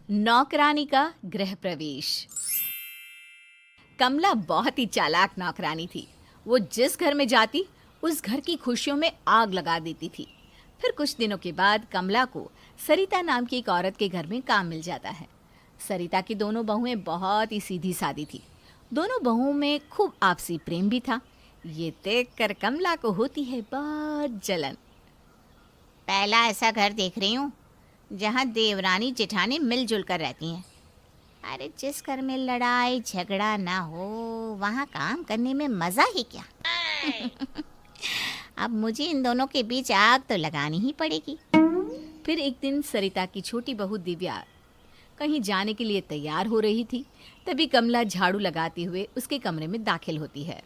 नौकरानी का गृह प्रवेश। कमला बहुत ही चालाक नौकरानी थी। वो जिस घर में जाती उस घर की खुशियों में आग लगा देती थी। फिर कुछ दिनों के बाद कमला को सरिता नाम की एक औरत के घर में काम मिल जाता है। सरिता की दोनों बहुएं बहुत ही सीधी सादी थी। दोनों बहुओं में खूब आपसी प्रेम भी था। ये देखकर कमला को होती है बहुत जलन। पहला ऐसा घर देख रही हूँ जहाँ देवरानी जेठानी मिलजुल कर रहती हैं। अरे जिस घर में लड़ाई झगड़ा ना हो वहाँ काम करने में मज़ा ही क्या। अब मुझे इन दोनों के बीच आग तो लगानी ही पड़ेगी। फिर एक दिन सरिता की छोटी बहू दिव्या कहीं जाने के लिए तैयार हो रही थी। तभी कमला झाड़ू लगाते हुए उसके कमरे में दाखिल होती है।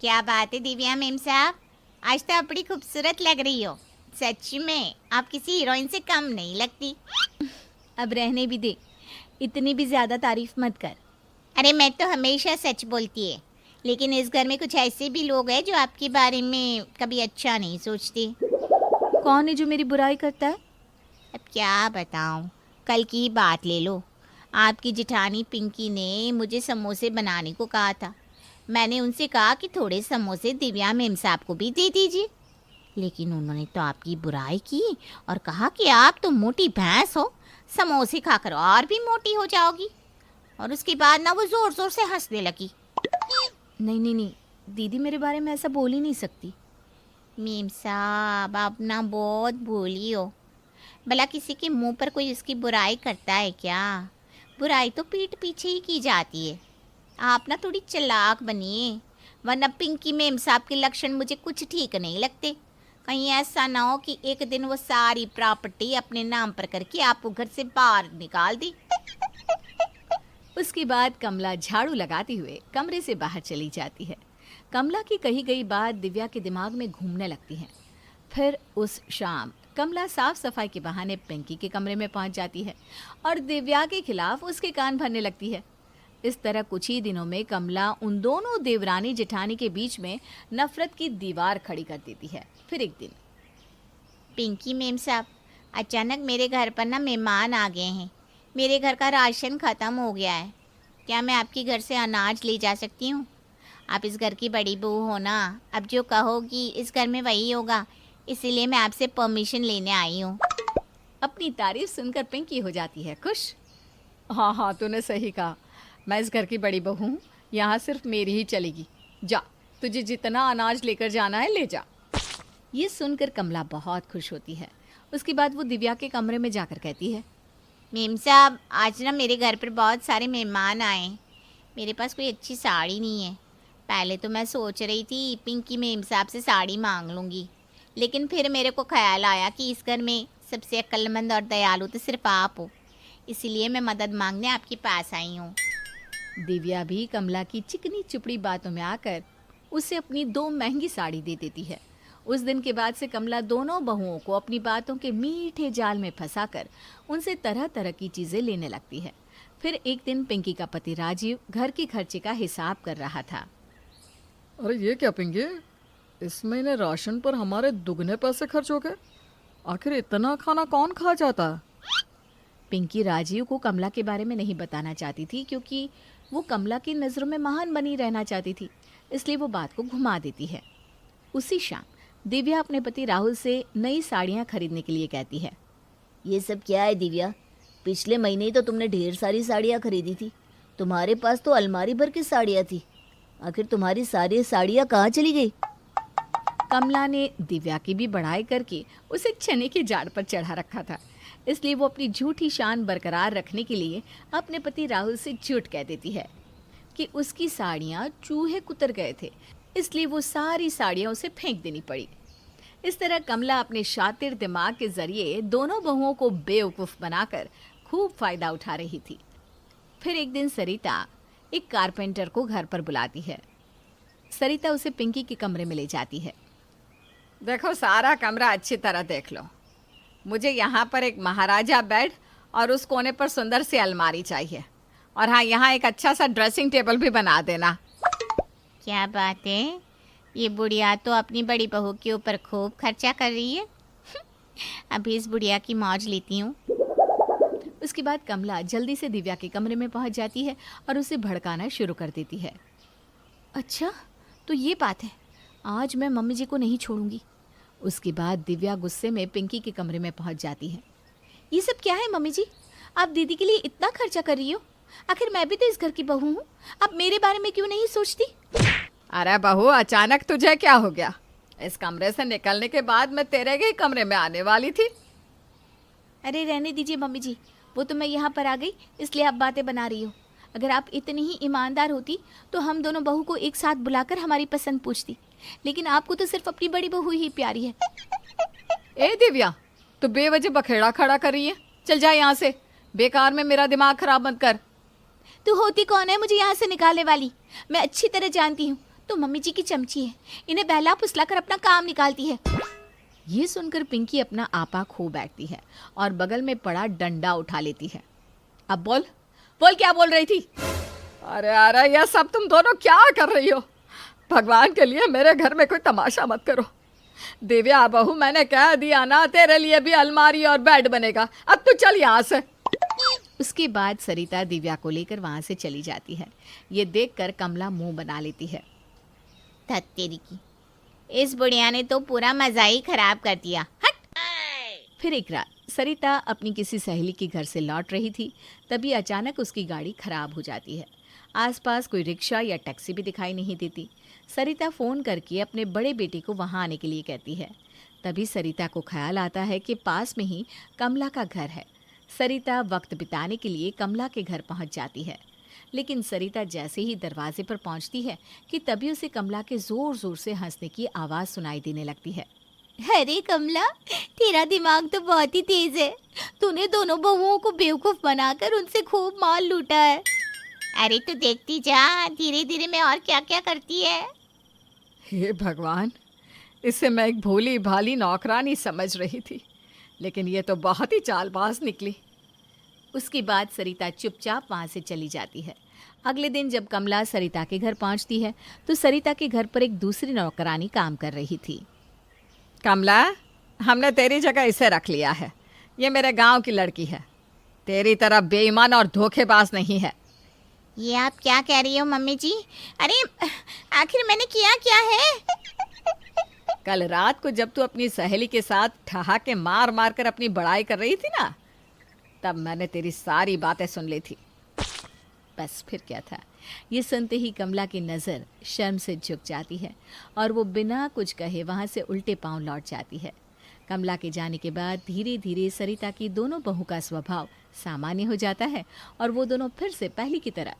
क्या बात है दिव्या मेम साहब, आज तो आप बड़ी खूबसूरत लग रही हो। सच में आप किसी हीरोइन से कम नहीं लगती। अब रहने भी दे, इतनी भी ज्यादा तारीफ मत कर। अरे मैं तो हमेशा सच बोलती है, लेकिन इस घर में कुछ ऐसे भी लोग हैं जो आपके बारे में कभी अच्छा नहीं सोचते। कौन है जो मेरी बुराई करता है? अब क्या बताऊं, कल की ही बात ले लो। आपकी जेठानी पिंकी ने मुझे समोसे बनाने को कहा था। मैंने उनसे कहा कि थोड़े समोसे दिव्या मेम साहब को भी दे दीजिए, लेकिन उन्होंने तो आपकी बुराई की और कहा कि आप तो मोटी भैंस हो, समोसे खाकर और भी मोटी हो जाओगी। और उसके बाद ना वो ज़ोर ज़ोर से हंसने लगी। नहीं नहीं नहीं, दीदी मेरे बारे में ऐसा बोल ही नहीं सकती। मेम साहब आप ना बहुत भोली हो। भला किसी के मुंह पर कोई उसकी बुराई करता है क्या? बुराई तो पीठ पीछे ही की जाती है। आप ना थोड़ी चालाक बनिए, वरना पिंकी मेम साहब के लक्षण मुझे कुछ ठीक नहीं लगते। कहीं ऐसा ना हो कि एक दिन वो सारी प्रॉपर्टी अपने नाम पर करके आपको घर से बाहर निकाल दी। उसके बाद कमला झाड़ू लगाते हुए कमरे से बाहर चली जाती है। कमला की कही गई बात दिव्या के दिमाग में घूमने लगती है। फिर उस शाम कमला साफ सफाई के बहाने पिंकी के कमरे में पहुंच जाती है और दिव्या के खिलाफ उसके कान भरने लगती है। इस तरह कुछ ही दिनों में कमला उन दोनों देवरानी जेठानी के बीच में नफरत की दीवार खड़ी कर देती है। फिर एक दिन, पिंकी मेम साहब, अचानक मेरे घर पर ना मेहमान आ गए हैं। मेरे घर का राशन ख़त्म हो गया है। क्या मैं आपके घर से अनाज ले जा सकती हूँ? आप इस घर की बड़ी बहू हो ना, अब जो कहोगी इस घर में वही होगा, इसीलिए मैं आपसे परमिशन लेने आई हूँ। अपनी तारीफ सुनकर पिंकी हो जाती है खुश। हाँ हाँ, तूने सही कहा। मैं इस घर की बड़ी बहू हूँ, यहाँ सिर्फ मेरी ही चलेगी। जा, तुझे जितना अनाज लेकर जाना है ले जा। ये सुनकर कमला बहुत खुश होती है। उसके बाद वो दिव्या के कमरे में जाकर कहती है, मेम साहब आज ना मेरे घर पर बहुत सारे मेहमान आए। मेरे पास कोई अच्छी साड़ी नहीं है। पहले तो मैं सोच रही थी पिंकी मेम साहब से साड़ी मांग लूँगी, लेकिन फिर मेरे को ख्याल आया कि इस घर में सबसे अक्लमंद और दयालु तो सिर्फ आप हो, इसीलिए मैं मदद मांगने आपके पास आई हूँ। दिव्या भी कमला की चिकनी चुपड़ी बातों में आकर उसे अपनी 2 महंगी साड़ी दे देती है। उस दिन के बाद से कमला दोनों बहुओं को अपनी बातों के मीठे जाल में फंसाकर उनसे तरह तरह की चीजें लेने लगती है। फिर एक दिन पिंकी का पति राजीव घर के खर्चे का हिसाब कर रहा था। अरे ये क्या पिंकी, इस महीने राशन पर हमारे दुगने पैसे खर्च हो गए। आखिर इतना खाना कौन खा जाता है? पिंकी राजीव को कमला के बारे में नहीं बताना चाहती थी, क्योंकि वो कमला की नज़रों में महान बनी रहना चाहती थी, इसलिए वो बात को घुमा देती है। उसी शाम दिव्या अपने पति राहुल से नई साड़ियाँ खरीदने के लिए कहती है। ये सब क्या है दिव्या? पिछले महीने ही तो तुमने ढेर सारी साड़ियाँ खरीदी थी। तुम्हारे पास तो अलमारी भर की साड़ियाँ थी। आखिर तुम्हारी सारी साड़ियाँ कहाँ चली गई? कमला ने दिव्या की भी बढ़ाई करके उसे चने के जाड़ पर चढ़ा रखा था, इसलिए वो अपनी झूठी शान बरकरार रखने के लिए अपने पति राहुल से झूठ कह देती है कि उसकी साड़ियाँ चूहे कुतर गए थे, इसलिए वो सारी साड़ियाँ उसे फेंक देनी पड़ी। इस तरह कमला अपने शातिर दिमाग के जरिए दोनों बहुओं को बेवकूफ़ बनाकर खूब फायदा उठा रही थी। फिर एक दिन सरिता एक कारपेंटर को घर पर बुलाती है। सरिता उसे पिंकी के कमरे में ले जाती है। देखो, सारा कमरा अच्छी तरह देख लो। मुझे यहाँ पर एक महाराजा बेड और उस कोने पर सुंदर सी अलमारी चाहिए, और हाँ, यहाँ एक अच्छा सा ड्रेसिंग टेबल भी बना देना। क्या बात है, ये बुढ़िया तो अपनी बड़ी बहू के ऊपर खूब खर्चा कर रही है। अभी इस बुढ़िया की मौज लेती हूँ। उसके बाद कमला जल्दी से दिव्या के कमरे में पहुंच जाती है और उसे भड़काना शुरू कर देती है। अच्छा, तो ये बात है, आज मैं मम्मी जी को नहीं छोड़ूंगी। उसके बाद दिव्या गुस्से में पिंकी के कमरे में पहुंच जाती है। ये सब क्या है मम्मी जी? आप दीदी के लिए इतना खर्चा कर रही हो, आखिर मैं भी तो इस घर की बहू हूँ। आप मेरे बारे में क्यों नहीं सोचती? अरे बहू, अचानक तुझे क्या हो गया? इस कमरे से निकलने के बाद मैं तेरे ही कमरे में आने वाली थी। अरे रहने दीजिए मम्मी जी, वो तो मैं यहाँ पर आ गई इसलिए आप बातें बना रही हो। अगर आप इतनी ही ईमानदार होती तो हम दोनों बहू को एक साथ बुलाकर हमारी पसंद पूछती, लेकिन आपको तो सिर्फ अपनी बड़ी बहू ही प्यारी है। ए दिव्या, तू बेवजह बखेड़ा खड़ा कर रही है। चल जा यहाँ से, बेकार में मेरा दिमाग खराब मत कर। तू होती कौन है मुझे यहाँ से निकालने वाली? मैं अच्छी तरह जानती हूँ, तो मम्मी जी की चमची है, इन्हें बहला फुसला कर अपना काम निकालती है। ये सुनकर पिंकी अपना आपा खो बैठती है और बगल में पड़ा डंडा उठा लेती है। अब बोल बोल, क्या बोल रही थी? अरे यह सब तुम दोनों क्या कर रही हो? भगवान के लिए मेरे घर में कोई तमाशा मत करो। दिव्या बहू, मैंने कह दिया ना, तेरे लिए भी अलमारी और बेड बनेगा। अब तू चल यहाँ से। उसके बाद सरिता दिव्या को लेकर वहां से चली जाती है। ये देखकर कमला मुंह बना लेती है। धत तेरी की, इस बुढ़िया ने तो पूरा मजा ही खराब कर दिया। हट। फिर एक रात सरिता अपनी किसी सहेली के घर से लौट रही थी, तभी अचानक उसकी गाड़ी खराब हो जाती है। आसपास कोई रिक्शा या टैक्सी भी दिखाई नहीं देती। सरिता फ़ोन करके अपने बड़े बेटे को वहां आने के लिए कहती है। तभी सरिता को ख्याल आता है कि पास में ही कमला का घर है। सरिता वक्त बिताने के लिए कमला के घर पहुंच जाती है, लेकिन सरिता जैसे ही दरवाजे पर पहुंचती है कि तभी उसे कमला के ज़ोर ज़ोर से हंसने की आवाज़ सुनाई देने लगती है। अरे कमला, तेरा दिमाग तो बहुत ही तेज है। तूने दोनों बहुओं को बेवकूफ बनाकर उनसे खूब माल लूटा है। अरे तू देखती जा, धीरे धीरे मैं और क्या क्या करती है। हे भगवान, इसे मैं एक भोली भाली नौकरानी समझ रही थी, लेकिन ये तो बहुत ही चालबाज निकली। उसके बाद सरिता चुपचाप वहाँ से चली जाती है। अगले दिन जब कमला सरिता के घर पहुँचती है तो सरिता के घर पर एक दूसरी नौकरानी काम कर रही थी। कमला, हमने तेरी जगह इसे रख लिया है। ये मेरे गांव की लड़की है, तेरी तरह बेईमान और धोखेबाज नहीं है। ये आप क्या कह रही हो मम्मी जी? अरे आखिर मैंने किया क्या है? कल रात को जब तू अपनी सहेली के साथ ठहाके मार मार कर अपनी बड़ाई कर रही थी ना, तब मैंने तेरी सारी बातें सुन ली थी। बस फिर क्या था, ये सुनते ही कमला की नज़र शर्म से झुक जाती है और वो बिना कुछ कहे वहाँ से उल्टे पांव लौट जाती है। कमला के जाने के बाद धीरे धीरे सरिता की दोनों बहू का स्वभाव सामान्य हो जाता है और वो दोनों फिर से पहले की तरह